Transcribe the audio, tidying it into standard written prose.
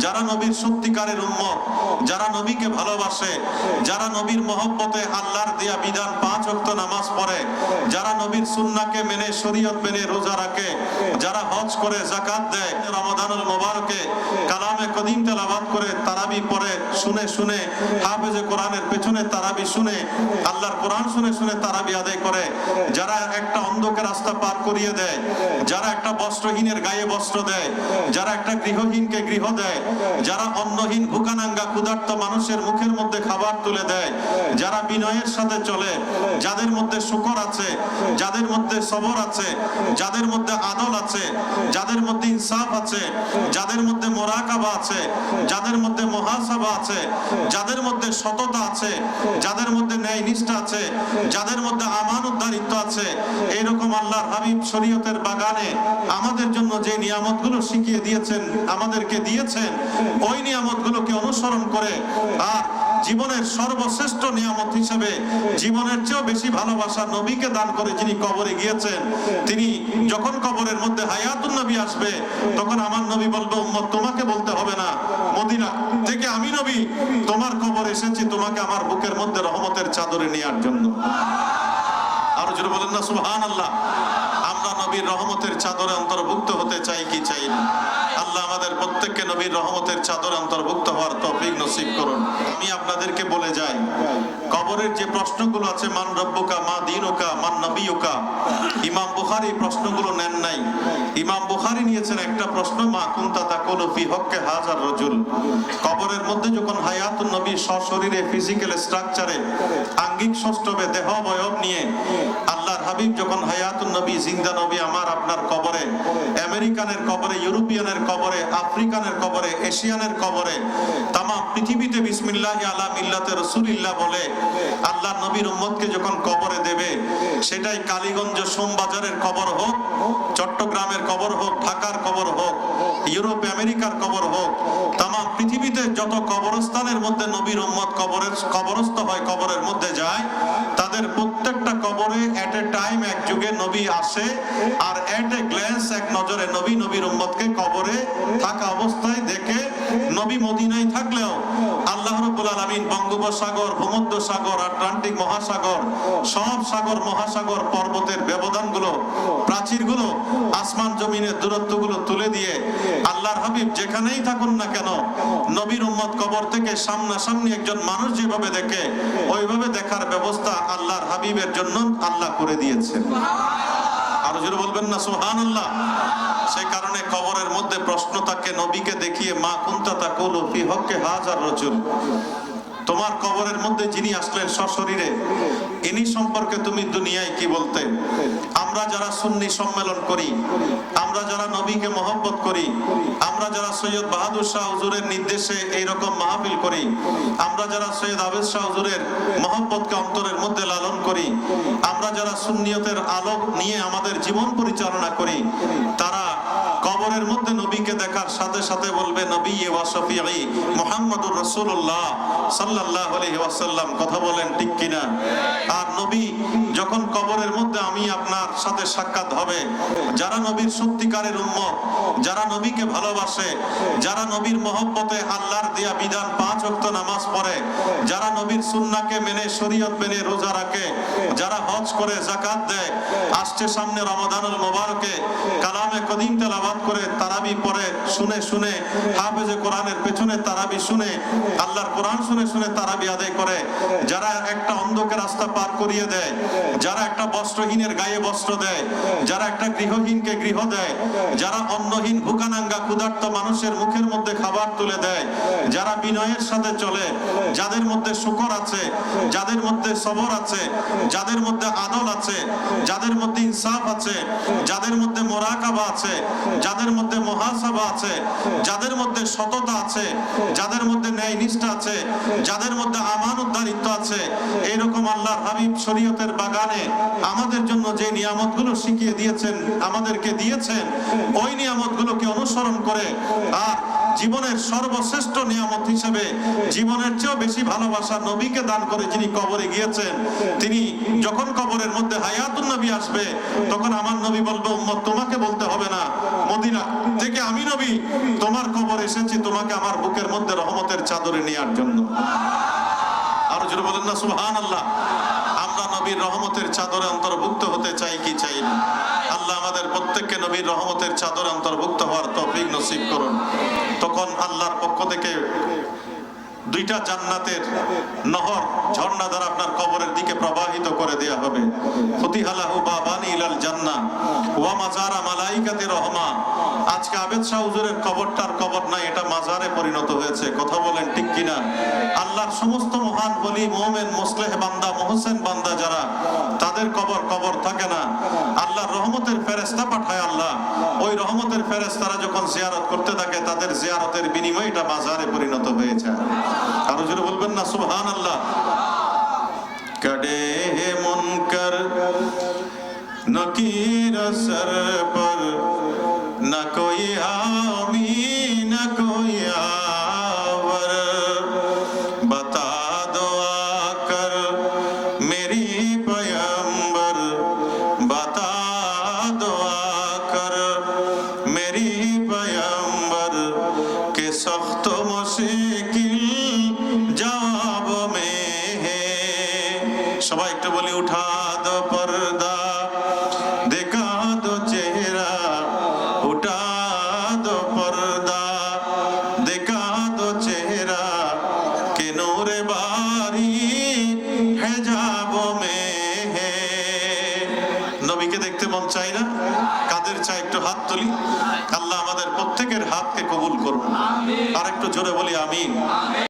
যারা নবীর সত্যিকারের উম্মত, যারা নবীকে ভালোবাসে, যারা নবীর মহব্বতে আল্লাহর দেয়া বিধান 5 ওয়াক্ত নামাজ পড়ে, যারা নবীর সুন্নাহকে মেনে শরীয়ত মেনে রোজা রাখে, যারা হজ করে যাকাত দেয়, রমাদানুল মুবারকে কালামে কদিম তেলাওয়াত করে তারাবি পড়ে শুনে শুনে হাফেজে কোরআনের পেছনে তারাবি শুনে আল্লাহর কোরআন শুনে শুনে তারাবি আদায় করে, যারা একটা অন্ধকে রাস্তা পার করিয়ে দেয়, যারা একটা বস্ত্রহীনের গায়ে বস্ত্র দেয়, যারা একটা গৃহহীনকে গৃহ দেয়, যারা অন্নহীন ভুকানাঙ্গা ক্ষুধার্ত মানুষের মুখের মধ্যে খাবার তুলে দেয়, যারা বিনয়ের সাথে চলে, যাদের মধ্যে শুকর আছে, যাদের মধ্যে সবর আছে, যাদের মধ্যে আদল আছে, যাদের মধ্যে ইনসাফ আছে, যাদের মধ্যে মুরাকাবা আছে, যাদের মধ্যে মুহাসাবা আছে, যাদের মধ্যে সততা আছে, যাদের মধ্যে ন্যায় নিষ্ঠা আছে, যাদের মধ্যে আমানতদারিত্ব আছে, এইরকম আল্লাহর হাবিব শরীয়তের বাগানে আমাদের জন্য যে নিয়ামতগুলো শিখিয়ে দিয়েছেন, আমাদেরকে দিয়েছেন, ওই নিয়ামতগুলোকে অনুসরণ করে আর জীবনের সর্বশ্রেষ্ঠ নিয়ামত হিসেবে জীবনের চেয়েও বেশি ভালোবাসা নবীকে দান করে যিনি কবরে গিয়েছেন, তিনি যখন কবরের মধ্যে হায়াতুন নবী আসবে তখন আমার নবী বলবে, উম্মত তোমাকে বলতে হবে না, মদিনা থেকে আমি নবী তোমার কবর এসেছি তোমাকে আমার বুকের মধ্যে রহমতের চাদরে নেওয়ার জন্য। আরো জোরে বলেন না সুবহানাল্লাহ। আমরা নবীর রহমতের চাদরে অন্তর্ভুক্ত হতে চাই কি চাই না? আল্লাহ আমাদের প্রত্যেককে নবীর রহমতের চাদরে অন্তর্ভুক্ত হওয়ার তৌফিক নসিব করুন। আমি আপনাদেরকে বলে যাই, কবরের যে প্রশ্নগুলো আছে, মান রব্বুকা, মা দীনুকা, মান নবিয়ুকা, ইমাম বুখারী প্রশ্নগুলো নেন নাই। ইমাম বুখারী নিয়েছেন একটা প্রশ্ন, মা কুনতা তাকুলু ফি হক্কে হাজার রাজুল। কবরের মধ্যে যখন হায়াতুন নবী সশরীরে ফিজিক্যাল স্ট্রাকচারে আঙ্গিক সৌষ্ঠবে দেহ অবয়ব নিয়ে আল্লাহর হাবিব যখন হায়াতুন নবী জিন্দা নবী আমার আপনার কবরে, আমেরিকানের কবরে, ইউরোপিয়ানের কবরে, আফ্রিকানের কবরে, এশিয়ানের কবরে, তাম পৃথিবীতে বিসমিল্লাহি আলা মিল্লাতে রাসূলিল্লাহ বলে আল্লাহর নবীর উম্মতকে যখন কবরে দেবে, সেটাই কালীগঞ্জ সোমবাজারের কবর হোক, চট্টগ্রামের কবর হোক, ঢাকার কবর হোক, ইউরোপ আমেরিকার কবর হোক, তাম পৃথিবীতে যত কবরস্থানের মধ্যে নবীর উম্মত কবরস্থ হয়, কবরের মধ্যে যায়, তাদের প্রত্যেকটা কবরে এট এ টাইম এক যুগে নবী আসে আর এট এ গ্ল্যান্স এক নজরে নবী নবীর উম্মতকে কবরে থাকা অবস্থায় দেখে, নবী মদিনায় থাকলেও আল্লাহ রাব্বুল আলামিন বঙ্গোপসাগর, ভূমধ্যসাগর, আটলান্টিক মহাসাগর, সব সাগর মহাসাগর, পর্বতের ব্যবধানগুলো, প্রাচীরগুলো, আসমান জমিনের দূরত্বগুলো তুলে দিয়ে আল্লাহর হাবিব যেখানেই থাকুন না কেন নবীর উম্মত কবর থেকে সামনাসামনি একজন মানুষ যেভাবে দেখে, ওইভাবে দেখার ব্যবস্থা আল্লাহর হাবিবের জন্য আল্লাহ করে দিয়েছেন। আরো জোরে বলবেন না সুবহানাল্লাহ। সেই কারণে কবরের মধ্যে প্রশ্ন থাকে নবীকে দেখিয়ে, মা কুনতা তাকুলু ফি হক্কে হাজার রাজুল। তোমার কবরের মধ্যে যিনি আসলেন সশরীরে, ইনি সম্পর্কে তুমি দুনিয়ায় কি বলতে? আমরা যারা সুন্নি সম্মেলন করি, আমরা যারা নবীকে মহব্বত করি, আমরা যারা সৈয়দ বাহাদুর শাহ হুজুরের নির্দেশে এইরকম মাহফিল করি, আমরা যারা সৈয়দ আবেদ শাহ হুজুরের মহব্বতকে অন্তরের মধ্যে লালন করি, আমরা যারা সুন্নিয়তের আলো নিয়ে আমাদের জীবন পরিচালনা করি, তারা কবরের মধ্যে নবীকে দেখার সাথে সাথে বলবে, নবী ওয়া শফিঈ মুহাম্মদুর রাসূলুল্লাহ সাল্লাল্লাহু আলাইহি ওয়াসাল্লাম। কথা বলেন ঠিক কিনা? আর নবী যখন কবরের মধ্যে আমি আপনার সাথে সাক্ষাৎ হবে, যারা নবীর সত্যিকারের উম্মত, যারা নবীকে ভালোবাসে, যারা নবীর মহব্বতে আল্লাহর দেয়া বিধান 5 ওয়াক্ত নামাজ পড়ে, যারা নবীর সুন্নাহকে মেনে শরীয়ত মেনে রোজা রাখে, যারা হজ করে যাকাত দেয়, আসছে সামনে রমাদানুল মুবারকে কালামে কদিম তেলাওয়াত করে তারাবি পড়ে শুনে শুনে হাফেজে কোরআনের পেছনে তারাবি শুনে আল্লাহর কোরআন শুনে শুনে তারাবি আদায় করে, যারা একটা অন্ধকে রাস্তা পার করিয়ে দেয়, যারা একটা বস্ত্রহীনের গায়ে বস্ত্র দেয়, যারা একটা গৃহহীনকে গৃহ দেয়, যারা অন্নহীন ভুকানাঙ্গা ক্ষুধার্ত মানুষের মুখের মধ্যে খাবার তুলে দেয়, যারা বিনয়ের সাথে চলে, যাদের মধ্যে শুকর আছে, যাদের মধ্যে সবর আছে, যাদের মধ্যে আদল আছে, যাদের মধ্যে ইনসাফ আছে, যাদের মধ্যে মুরাকাবা আছে, যাদের মধ্যে মুহাসাবা আছে, যাদের মধ্যে সততা আছে, যাদের মধ্যে ন্যায় নিষ্ঠা আছে, যাদের মধ্যে আমানতদারিত্ব আছে, এইরকম আল্লাহর হাবিব শরীয়তের বাগানে আমাদের জন্য যে নিয়ামতগুলো শিখিয়ে দিয়েছেন, আমাদেরকে দিয়েছেন, ওই নিয়ামতগুলোকে অনুসরণ করে আর জীবনের সর্বশ্রেষ্ঠ নিয়ামত হিসেবে জীবনের চেয়েও বেশি ভালোবাসা নবীকে দান করে যিনি কবরে গিয়েছেন, তিনি যখন কবরের মধ্যে হায়াতুন নবী আসবে তখন আমার নবী বলবে, উম্মত তোমাকে বলতে হবে না, মদিনা থেকে আমি নবী তোমার কবর এসেছি তোমাকে আমার বুকের মধ্যে রহমতের চাদরে নেওয়ার জন্য। আর জোরে বলেন না সুবহানাল্লাহ। আমরা নবীর রহমতের চাদরে অন্তর্ভুক্ত হতে চাই কি চাই না? আল্লাহ আমাদের প্রত্যেককে নবীর রহমতের চাদরে অন্তর্ভুক্ত হওয়ার তৌফিক নসিব করুন। তখন আল্লাহর পক্ষ থেকে দুইটা জান্নাতের নহর ঝর্ণা দ্বারা আপনার কবরের দিকে প্রবাহিত করে দেয়া হবে। ফতিহালাহু বাবানি ইলাল জান্নাহ ওয়া মাজারা মালাইকাতি রহমা। আজকে আবেদ শাহ হুজুরের কবরটার কবর নাই, এটা মাজারে পরিণত হয়েছে। কথা বলেন ঠিক কিনা? আল্লাহর সমস্ত মহান বলি মুমিন মুসলিহ বান্দা মুহসিন বান্দা যারা, তাদের কবর কবর থাকে না, আল্লাহর রহমতের ফেরেশতা পাঠায় আল্লাহ। ওই রহমতের ফেরেশতারা যখন জিয়ারত করতে থাকে তাদের জিয়ারতের বিনিময়ে এটা মাজারে পরিণত হয়ে যায়। আরো জোরে বলবেন না সুবহানাল্লাহ। কডে হে মুনকার নকির সর পর না কোই আমি না কোই আওয়ার বতা দো আকর মেরি পয়গম্বর বতা দো আকর মেরি পয়গম্বর কে সख्त মুশকিল জবাব মে হে। সবাই একটু বলি উঠা দো পর্দা দেখা দো চেহারা, উঠা দো পর্দা দেখা দো চেহারা কে নূরে বারি হিজাব মে হে। নবীকে দেখতে মন চাই না? কাদের চাই? একটু হাত তুলি। আল্লাহ আমাদের প্রত্যেকের হাতকে কবুল করুন। আর একটু জোরে বলি আমিন।